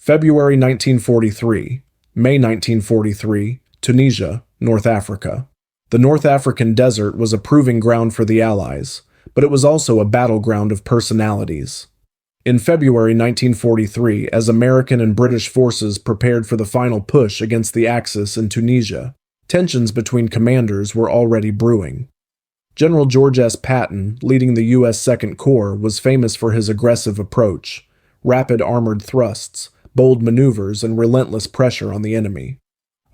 February 1943, May 1943, Tunisia, North Africa. The North African desert was a proving ground for the Allies, but it was also a battleground of personalities. In February 1943, as American and British forces prepared for the final push against the Axis in Tunisia, tensions between commanders were already brewing. General George S. Patton, leading the U.S. Second Corps, was famous for his aggressive approach, rapid armored thrusts, bold maneuvers, and relentless pressure on the enemy.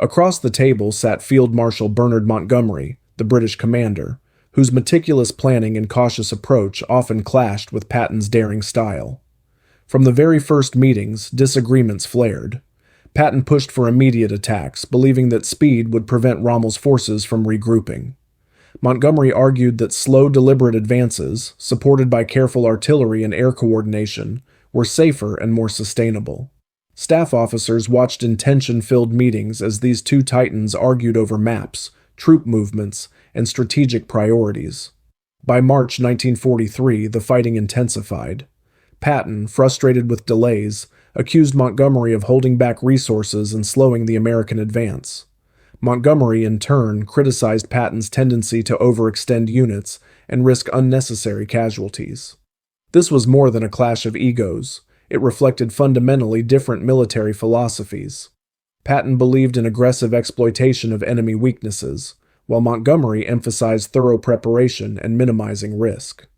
Across the table sat Field Marshal Bernard Montgomery, the British commander, whose meticulous planning and cautious approach often clashed with Patton's daring style. From the very first meetings, disagreements flared. Patton pushed for immediate attacks, believing that speed would prevent Rommel's forces from regrouping. Montgomery argued that slow, deliberate advances, supported by careful artillery and air coordination, were safer and more sustainable. Staff officers watched in tension-filled meetings as these two titans argued over maps, troop movements, and strategic priorities. By March 1943, the fighting intensified. Patton, frustrated with delays, accused Montgomery of holding back resources and slowing the American advance. Montgomery, in turn, criticized Patton's tendency to overextend units and risk unnecessary casualties. This was more than a clash of egos. It reflected fundamentally different military philosophies. Patton believed in aggressive exploitation of enemy weaknesses, while Montgomery emphasized thorough preparation and minimizing risk.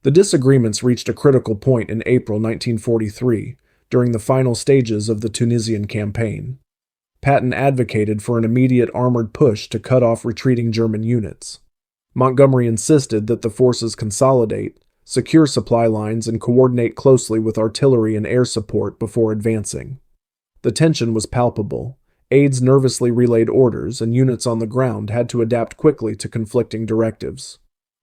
The disagreements reached a critical point in April 1943, during the final stages of the Tunisian campaign. Patton advocated for an immediate armored push to cut off retreating German units. Montgomery insisted that the forces consolidate, secure supply lines, and coordinate closely with artillery and air support before advancing. The tension was palpable. Aides nervously relayed orders, and units on the ground had to adapt quickly to conflicting directives.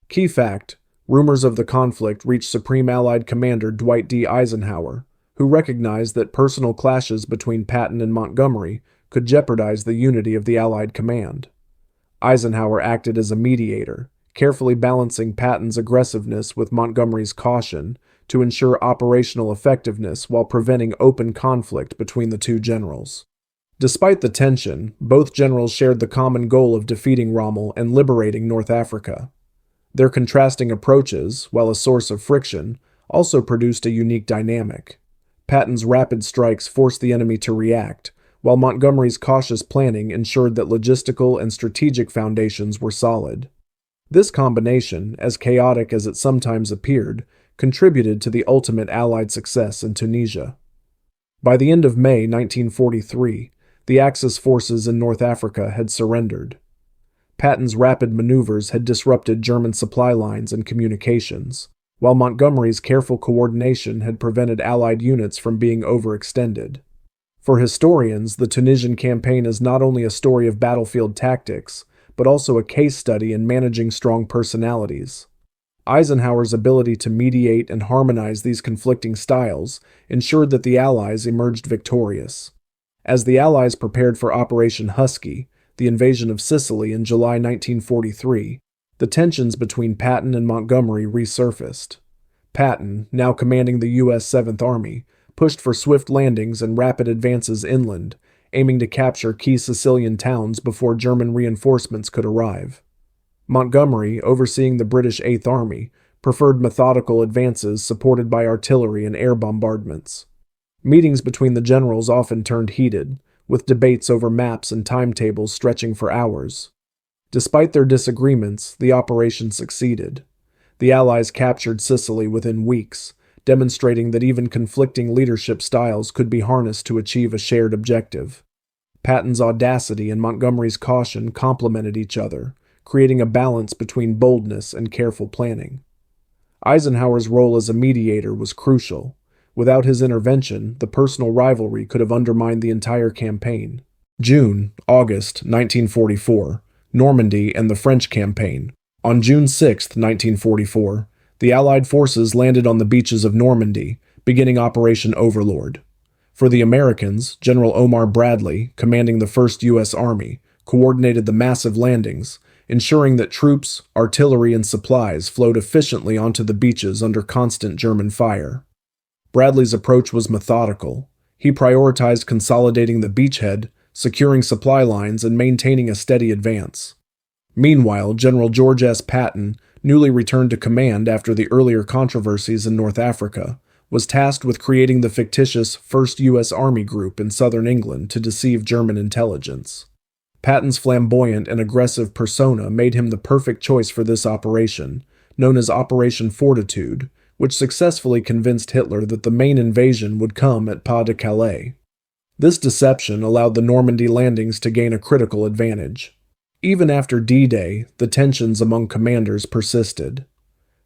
Key fact: rumors of the conflict reached Supreme Allied Commander Dwight D. Eisenhower, who recognized that personal clashes between Patton and Montgomery could jeopardize the unity of the Allied command. Eisenhower acted as a mediator, carefully balancing Patton's aggressiveness with Montgomery's caution to ensure operational effectiveness while preventing open conflict between the two generals. Despite the tension, both generals shared the common goal of defeating Rommel and liberating North Africa. Their contrasting approaches, while a source of friction, also produced a unique dynamic. Patton's rapid strikes forced the enemy to react, while Montgomery's cautious planning ensured that logistical and strategic foundations were solid. This combination, as chaotic as it sometimes appeared, contributed to the ultimate Allied success in Tunisia. By the end of May 1943, the Axis forces in North Africa had surrendered. Patton's rapid maneuvers had disrupted German supply lines and communications, while Montgomery's careful coordination had prevented Allied units from being overextended. For historians, the Tunisian campaign is not only a story of battlefield tactics, but also a case study in managing strong personalities. Eisenhower's ability to mediate and harmonize these conflicting styles ensured that the Allies emerged victorious. As the Allies prepared for Operation Husky, the invasion of Sicily in July 1943, the tensions between Patton and Montgomery resurfaced. Patton, now commanding the U.S. 7th Army, pushed for swift landings and rapid advances inland, aiming to capture key Sicilian towns before German reinforcements could arrive. Montgomery, overseeing the British 8th Army, preferred methodical advances supported by artillery and air bombardments. Meetings between the generals often turned heated, with debates over maps and timetables stretching for hours. Despite their disagreements, the operation succeeded. The Allies captured Sicily within weeks, demonstrating that even conflicting leadership styles could be harnessed to achieve a shared objective. Patton's audacity and Montgomery's caution complemented each other, creating a balance between boldness and careful planning. Eisenhower's role as a mediator was crucial. Without his intervention, the personal rivalry could have undermined the entire campaign. August 1944, Normandy and the French campaign. On June 6, 1944, the Allied forces landed on the beaches of Normandy, beginning Operation Overlord. For the Americans, General Omar Bradley, commanding the 1st U.S. Army, coordinated the massive landings, ensuring that troops, artillery, and supplies flowed efficiently onto the beaches under constant German fire. Bradley's approach was methodical. He prioritized consolidating the beachhead, securing supply lines, and maintaining a steady advance. Meanwhile, General George S. Patton, newly returned to command after the earlier controversies in North Africa, was tasked with creating the fictitious 1st U.S. Army Group in southern England to deceive German intelligence. Patton's flamboyant and aggressive persona made him the perfect choice for this operation, known as Operation Fortitude, which successfully convinced Hitler that the main invasion would come at Pas de Calais. This deception allowed the Normandy landings to gain a critical advantage. Even after D-Day, the tensions among commanders persisted.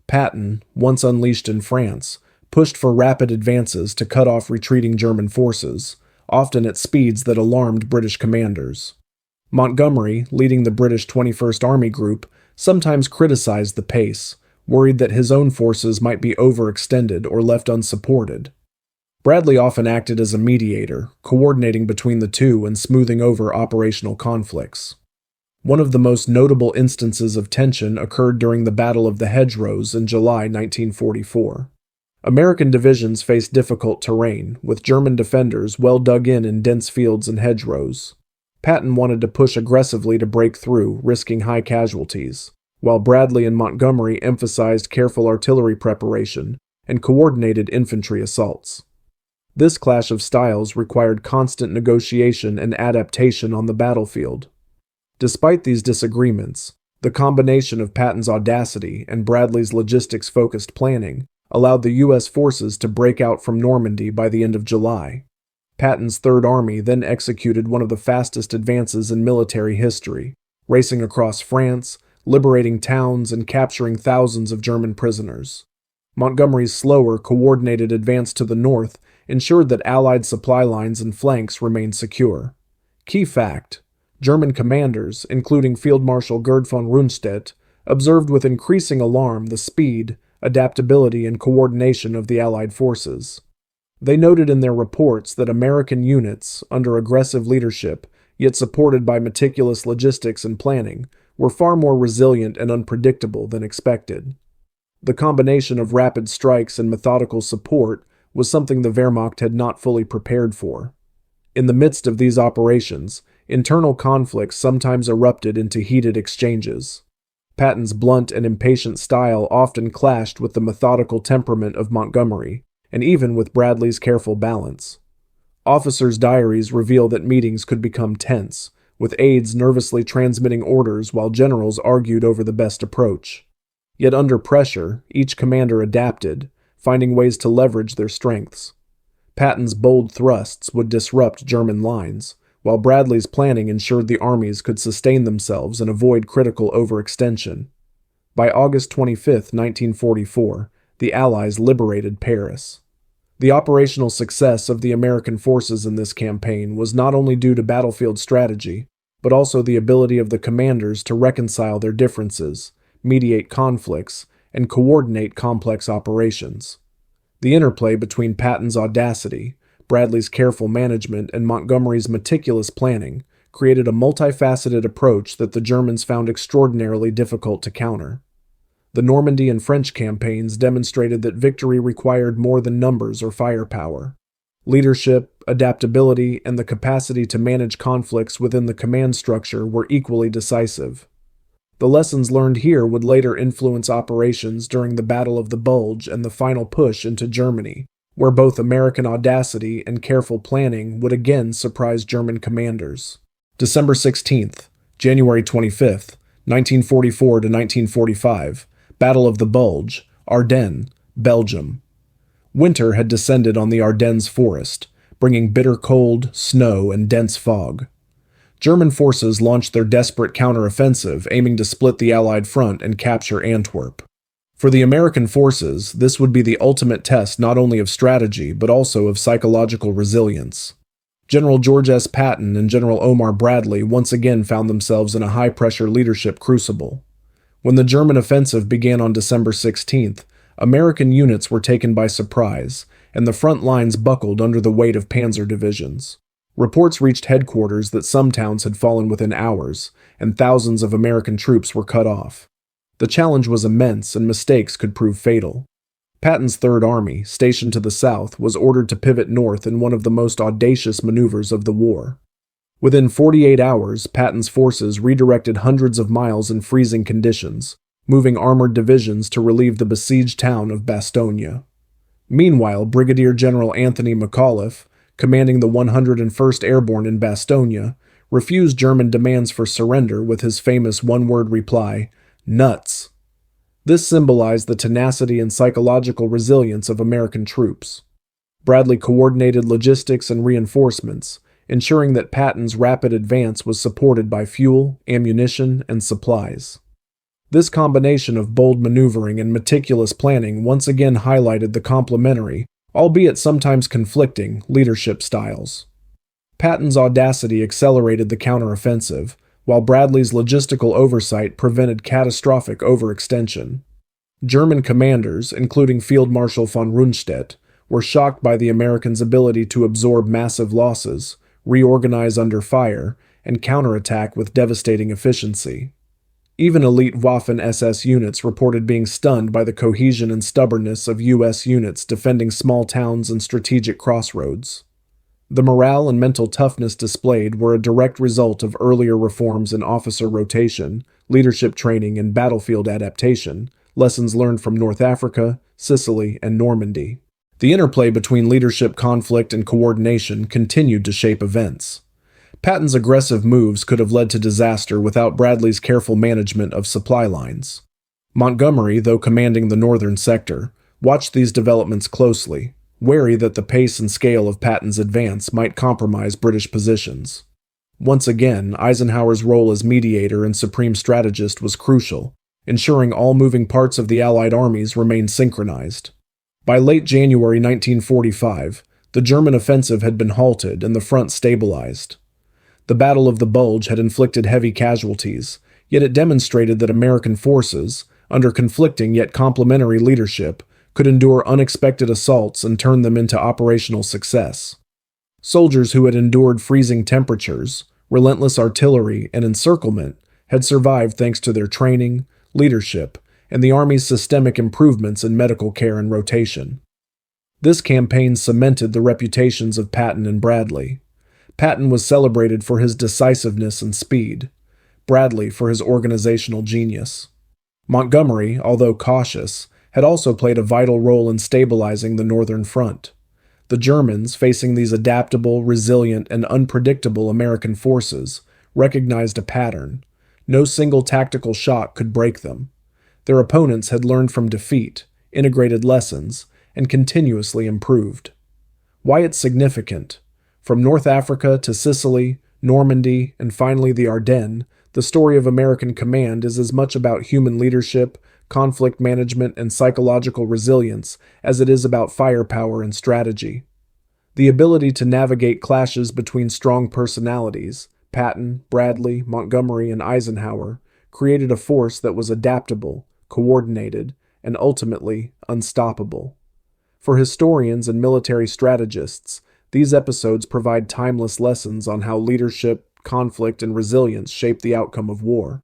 Patton, once unleashed in France, pushed for rapid advances to cut off retreating German forces, often at speeds that alarmed British commanders. Montgomery, leading the British 21st Army Group, sometimes criticized the pace, worried that his own forces might be overextended or left unsupported. Bradley often acted as a mediator, coordinating between the two and smoothing over operational conflicts. One of the most notable instances of tension occurred during the Battle of the Hedgerows in July 1944. American divisions faced difficult terrain, with German defenders well dug in dense fields and hedgerows. Patton wanted to push aggressively to break through, risking high casualties, while Bradley and Montgomery emphasized careful artillery preparation and coordinated infantry assaults. This clash of styles required constant negotiation and adaptation on the battlefield. Despite these disagreements, the combination of Patton's audacity and Bradley's logistics-focused planning allowed the U.S. forces to break out from Normandy by the end of July. Patton's Third Army then executed one of the fastest advances in military history, racing across France, liberating towns, and capturing thousands of German prisoners. Montgomery's slower, coordinated advance to the north ensured that Allied supply lines and flanks remained secure. Key fact: German commanders, including Field Marshal Gerd von Rundstedt, observed with increasing alarm the speed, adaptability, and coordination of the Allied forces. They noted in their reports that American units, under aggressive leadership, yet supported by meticulous logistics and planning, were far more resilient and unpredictable than expected. The combination of rapid strikes and methodical support was something the Wehrmacht had not fully prepared for. In the midst of these operations, internal conflicts sometimes erupted into heated exchanges. Patton's blunt and impatient style often clashed with the methodical temperament of Montgomery, and even with Bradley's careful balance. Officers' diaries reveal that meetings could become tense, with aides nervously transmitting orders while generals argued over the best approach. Yet under pressure, each commander adapted, finding ways to leverage their strengths. Patton's bold thrusts would disrupt German lines, while Bradley's planning ensured the armies could sustain themselves and avoid critical overextension. By August 25, 1944, the Allies liberated Paris. The operational success of the American forces in this campaign was not only due to battlefield strategy, but also the ability of the commanders to reconcile their differences, mediate conflicts, and coordinate complex operations. The interplay between Patton's audacity, Bradley's careful management, and Montgomery's meticulous planning created a multifaceted approach that the Germans found extraordinarily difficult to counter. The Normandy and French campaigns demonstrated that victory required more than numbers or firepower. Leadership, adaptability, and the capacity to manage conflicts within the command structure were equally decisive. The lessons learned here would later influence operations during the Battle of the Bulge and the final push into Germany, where both American audacity and careful planning would again surprise German commanders. December 16th, January 25th, 1944 to 1945, Battle of the Bulge, Ardennes, Belgium. Winter had descended on the Ardennes forest, bringing bitter cold, snow, and dense fog. German forces launched their desperate counteroffensive, aiming to split the Allied front and capture Antwerp. For the American forces, this would be the ultimate test not only of strategy, but also of psychological resilience. General George S. Patton and General Omar Bradley once again found themselves in a high-pressure leadership crucible. When the German offensive began on December 16th, American units were taken by surprise, and the front lines buckled under the weight of panzer divisions. Reports reached headquarters that some towns had fallen within hours, and thousands of American troops were cut off. The challenge was immense, and mistakes could prove fatal. Patton's Third Army, stationed to the south, was ordered to pivot north in one of the most audacious maneuvers of the war. Within 48 hours, Patton's forces redirected hundreds of miles in freezing conditions, moving armored divisions to relieve the besieged town of Bastogne. Meanwhile, Brigadier General Anthony McAuliffe, commanding the 101st Airborne in Bastogne, refused German demands for surrender with his famous one-word reply, "Nuts." This symbolized the tenacity and psychological resilience of American troops. Bradley coordinated logistics and reinforcements, ensuring that Patton's rapid advance was supported by fuel, ammunition, and supplies. This combination of bold maneuvering and meticulous planning once again highlighted the complementary, albeit sometimes conflicting, leadership styles. Patton's audacity accelerated the counteroffensive, while Bradley's logistical oversight prevented catastrophic overextension. German commanders, including Field Marshal von Rundstedt, were shocked by the Americans' ability to absorb massive losses, reorganize under fire, and counterattack with devastating efficiency. Even elite Waffen-SS units reported being stunned by the cohesion and stubbornness of U.S. units defending small towns and strategic crossroads. The morale and mental toughness displayed were a direct result of earlier reforms in officer rotation, leadership training, and battlefield adaptation, lessons learned from North Africa, Sicily, and Normandy. The interplay between leadership conflict and coordination continued to shape events. Patton's aggressive moves could have led to disaster without Bradley's careful management of supply lines. Montgomery, though commanding the northern sector, watched these developments closely, wary that the pace and scale of Patton's advance might compromise British positions. Once again, Eisenhower's role as mediator and supreme strategist was crucial, ensuring all moving parts of the Allied armies remained synchronized. By late January 1945, the German offensive had been halted and the front stabilized. The Battle of the Bulge had inflicted heavy casualties, yet it demonstrated that American forces, under conflicting yet complementary leadership, could endure unexpected assaults and turn them into operational success. Soldiers who had endured freezing temperatures, relentless artillery, and encirclement had survived thanks to their training, leadership, and the Army's systemic improvements in medical care and rotation. This campaign cemented the reputations of Patton and Bradley. Patton was celebrated for his decisiveness and speed, Bradley for his organizational genius. Montgomery, although cautious, had also played a vital role in stabilizing the northern front. The Germans, facing these adaptable, resilient, and unpredictable American forces, recognized a pattern. No single tactical shock could break them. Their opponents had learned from defeat, integrated lessons, and continuously improved. Why it's significant? From North Africa to Sicily, Normandy, and finally the Ardennes, the story of American command is as much about human leadership, conflict management, and psychological resilience as it is about firepower and strategy. The ability to navigate clashes between strong personalities, Patton, Bradley, Montgomery, and Eisenhower, created a force that was adaptable, coordinated, and ultimately unstoppable. For historians and military strategists, these episodes provide timeless lessons on how leadership, conflict, and resilience shape the outcome of war.